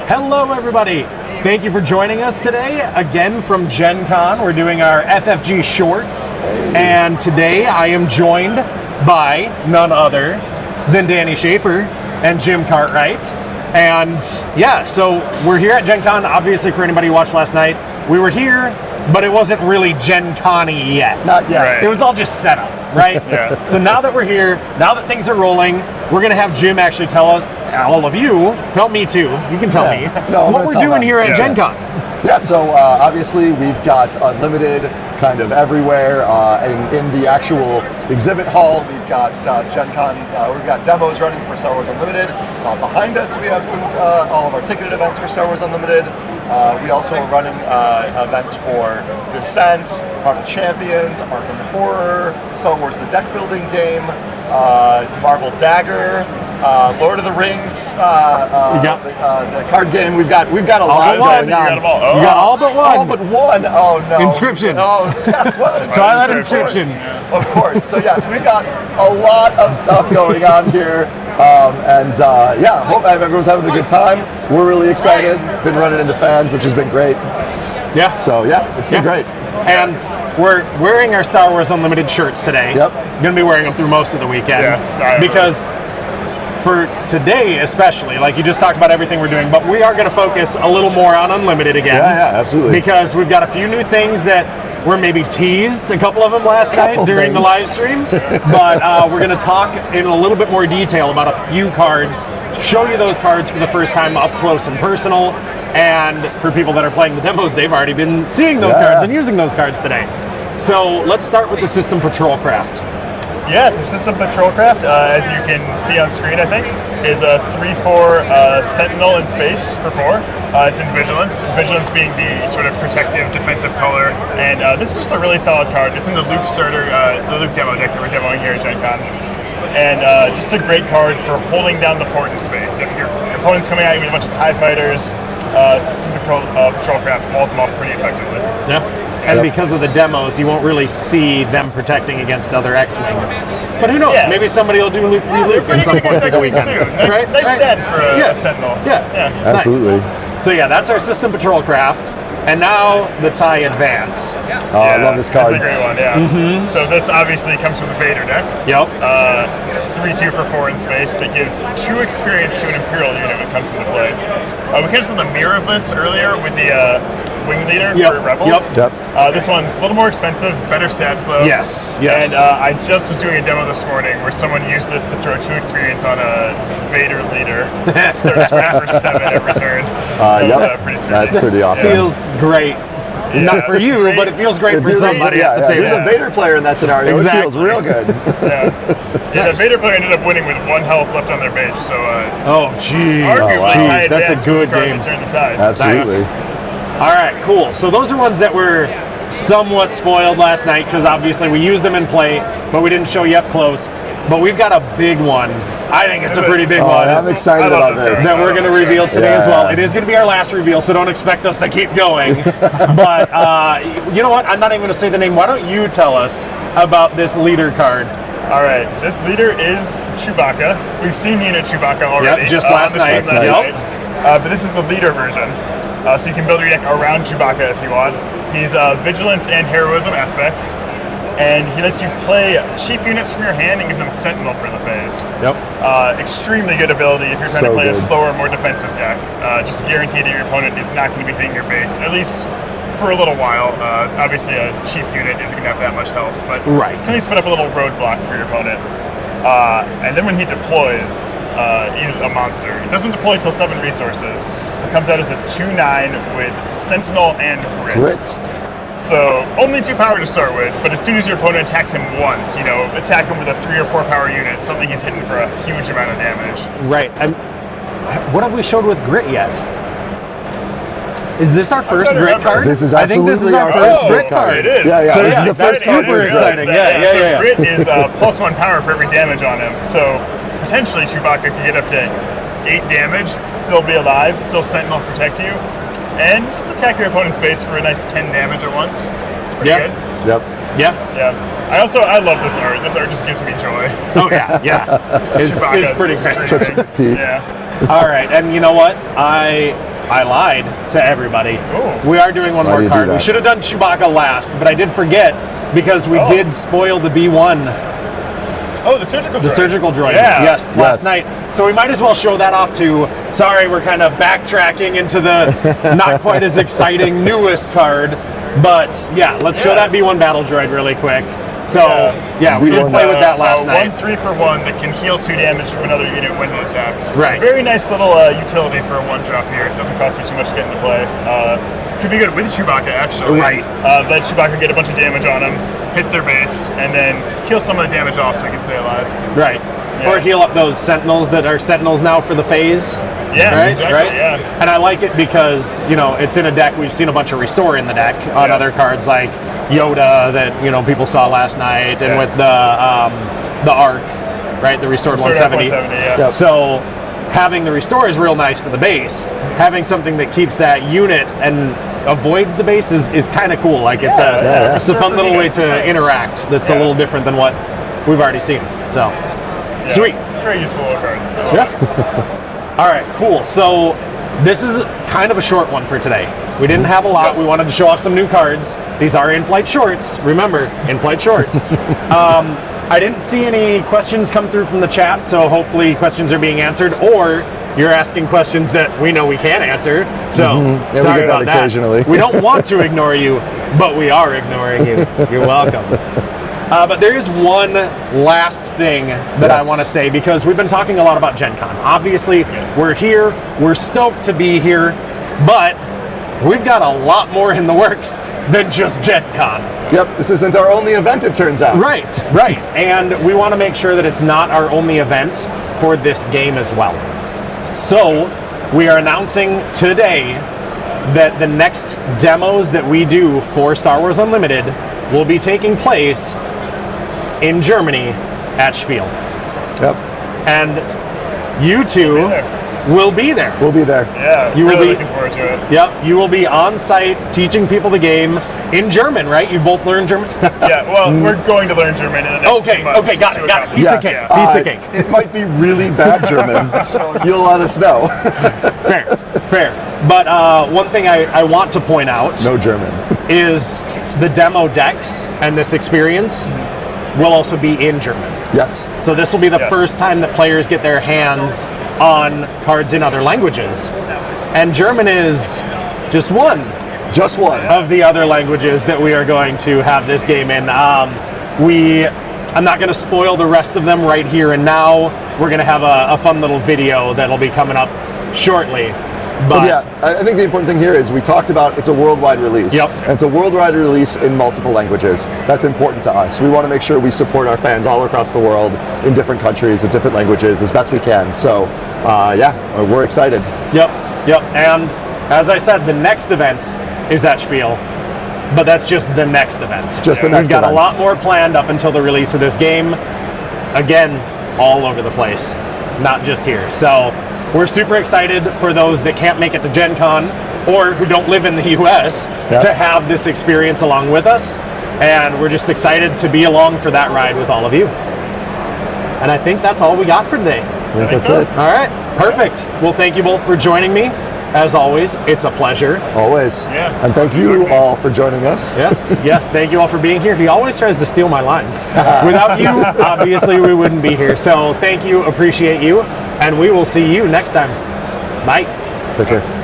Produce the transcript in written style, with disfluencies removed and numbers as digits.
Hello, everybody. Thank you for joining us today. Again from Gen Con, we're doing our FFG shorts. And today I am joined by none other than Danny Schaefer and Jim Cartwright. And yeah, so we're here at Gen Con. Obviously, for anybody who watched last night, we were here, but it wasn't really Gen Con-y yet. Not yet. Right. It was all just set up, right? Yeah. So now that we're here, now that things are rolling, we're going to have Jim actually tell us, all of you, tell me too, you can tell me, what we're doing here at Gen Con. Yeah, so obviously we've got Unlimited kind of everywhere. In the actual exhibit hall, we've got Gen Con, we've got demos running for Star Wars Unlimited. Behind us, we have some all of our ticketed events for Star Wars Unlimited. We also are running events for Descent, Marvel Champions, Arkham Horror, Star Wars The Deck Building Game, Marvel Dagger, Lord of the Rings, the card game. We've got a lot going on. You got all but one. All but one. Oh no. Inscription. Oh yes. Twilight Inscription. Of course. So yes, we've got a lot of stuff going on here, yeah, hope everyone's having a good time. We're really excited. Been running into fans, which has been great. Yeah. So yeah, it's been great. And we're wearing our Star Wars Unlimited shirts today. Yep. Going to be wearing them through most of the weekend. Because for today especially, like you just talked about everything we're doing, but we are going to focus a little more on Unlimited again. Yeah, absolutely. Because we've got a few new things that were maybe teased, a couple of them last night during the live stream, but we're going to talk in a little bit more detail about a few cards, show you those cards for the first time up close and personal, and for people that are playing the demos, they've already been seeing those cards and using those cards today. So let's start with the System Patrol Craft. Yeah, so System Patrol Craft, as you can see on screen, I think, is a 3/4 Sentinel in space for 4. It's in Vigilance. Vigilance being the sort of protective, defensive color, and this is just a really solid card. It's in the Luke starter, the Luke demo deck that we're demoing here at Gen Con. And just a great card for holding down the fort in space. If your opponent's coming at you with a bunch of TIE fighters, System Patrol Craft walls them off pretty effectively. Yeah. And because of the demos, you won't really see them protecting against other X-Wings. But who knows? Yeah. Maybe somebody will do Luke at some point through the weekend. Nice stats for a Sentinel. Yeah. Absolutely. Nice. So yeah, that's our System Patrol Craft. And now the TIE Advance. Oh, I love this card. That's a great one, yeah. So this obviously comes from the Vader deck. Yep. 3/2 for 4 in space that gives 2 experience to an Imperial unit when it comes into play. We kind of saw the mirror of this earlier with the Wing Leader for Rebels. Yep. This one's a little more expensive, better stats though. Yes. And I just was doing a demo this morning where someone used this to throw 2 experience on a Vader leader. So scrap for 7 every turn. Pretty sturdy. That's pretty awesome. Feels great. Not for you, but it feels great for somebody. Yeah, if you're the Vader player in that scenario, it feels real good. The Vader player ended up winning with 1 health left on their base, so oh, geez. Arguably, That's a good game. Turn the tide. Absolutely. Nice. All right, cool. So those are ones that were somewhat spoiled last night because obviously we used them in play, but we didn't show you up close. But we've got a big one. I think it's a pretty big one. I'm excited about this. That we're going to reveal today as well. It is going to be our last reveal, so don't expect us to keep going. But you know what? I'm not even going to say the name. Why don't you tell us about this leader card? All right, this leader is Chewbacca. We've seen unit Chewbacca already. Yep, just last night. But this is the leader version. So you can build your deck around Chewbacca if you want. He's Vigilance and Heroism aspects. And he lets you play cheap units from your hand and give them Sentinel for the phase. Yep. Extremely good ability if you're trying to play a slower, more defensive deck. Just guaranteed that your opponent is not going to be hitting your base, at least for a little while. Obviously, a cheap unit isn't going to have that much health, but can at least put up a little roadblock for your opponent. And then when he deploys, he's a monster. He doesn't deploy till 7 resources. It comes out as a 2/9 with Sentinel and Grit. So only 2 power to start with, but as soon as your opponent attacks him once, attack him with a 3 or 4 power unit, something he's hitting for a huge amount of damage. Right. What have we showed with Grit yet? Is this our first Grit card? This is I absolutely think this is our first Grit card. It is. Yeah. So this is the first card. Super exciting. So Grit is +1 power for every damage on him. So potentially Chewbacca could get up to 8 damage, still be alive, still Sentinel protect you. And just attack your opponent's base for a nice 10 damage at once. It's pretty good. Yep. Yeah. I love this art. This art just gives me joy. Oh yeah. It's pretty great. Such a piece. Yeah. All right, and you know what? I lied to everybody. Oh. We are doing one Why more do you do card. We that? should have done Chewbacca last, but I did forget because we did spoil the B1, Oh, the surgical droid. the surgical droid. Yeah. Yes, last night. So we might as well show that off too. Sorry, we're kind of backtracking into the not quite as exciting newest card, but yeah, let's show that B1 battle droid really quick. So yeah, we did play with that last night. 1 3-for-1 that can heal 2 damage from another unit when it attacks. Right. Very nice little utility for a 1-drop here. It doesn't cost you too much to get into play. Could be good with Chewbacca actually. Right. Let Chewbacca get a bunch of damage on him, hit their base, and then heal some of the damage off so he can stay alive. Right. Yeah. Or heal up those sentinels that are sentinels now for the phase. Yeah, right? exactly, Right? yeah. And I like it because, it's in a deck. We've seen a bunch of restore in the deck on other cards like Yoda that, people saw last night, and with the Arc, right? The restored 170. 170, yeah. Yep. So having the restore is real nice for the base. Having something that keeps that unit and avoids the base is kind of cool. Like it's a fun little way to interact that's a little different than what we've already seen. So sweet. Very useful card. Yeah. All right, cool. So this is kind of a short one for today. We didn't have a lot. We wanted to show off some new cards. These are in-flight shorts. Remember, in-flight shorts. I didn't see any questions come through from the chat, so hopefully questions are being answered, or you're asking questions that we know we can't answer. So Yeah, sorry we get about that occasionally. We don't want to ignore you, but we are ignoring you. You're welcome. But there is one last thing that I want to say, because we've been talking a lot about Gen Con. Obviously, we're here. We're stoked to be here, but we've got a lot more in the works than just Gen Con. Yep, this isn't our only event, it turns out. Right. And we want to make sure that it's not our only event for this game as well. So we are announcing today that the next demos that we do for Star Wars Unlimited will be taking place in Germany at Spiel. Yep, And you two will be there. we'll be there. Yeah, You will really be- looking forward to it. Yep, you will be on site teaching people the game in German, right? You've both learned German? Yeah, well, we're going to learn German in the next 2 months. Okay, got to it. Piece of accomplish cake. this. Piece of cake. It might be really bad German, so you'll let us know. Fair. But one thing I want to point out No German. is the demo decks and this experience will also be in German. Yes. So this will be the Yes. first time that players get their hands on cards in other languages. And German is just one Just one. of the other languages that we are going to have this game in. I'm not going to spoil the rest of them right here and now. We're going to have a fun little video that'll be coming up shortly. But Yeah, I think the important thing here is we talked about it's a worldwide release. Yep. And it's a worldwide release in multiple languages. That's important to us. We want to make sure we support our fans all across the world in different countries, in different languages as best we can. So, we're excited. Yep. And as I said, the next event is at Spiel, but that's just the next event. Just the next We've got event. a lot more planned up until the release of this game. Again, all over the place, not just here. So we're super excited for those that can't make it to Gen Con or who don't live in the US to have this experience along with us. And we're just excited to be along for that ride with all of you. And I think that's all we got for today. I think that's so. it. All right, perfect. Well, thank you both for joining me. As always, it's a pleasure. Always. Yeah. And thank you all for joining us. Yes, thank you all for being here. He always tries to steal my lines. Without you, obviously, we wouldn't be here. So thank you, appreciate you, and we will see you next time. Bye. Take care.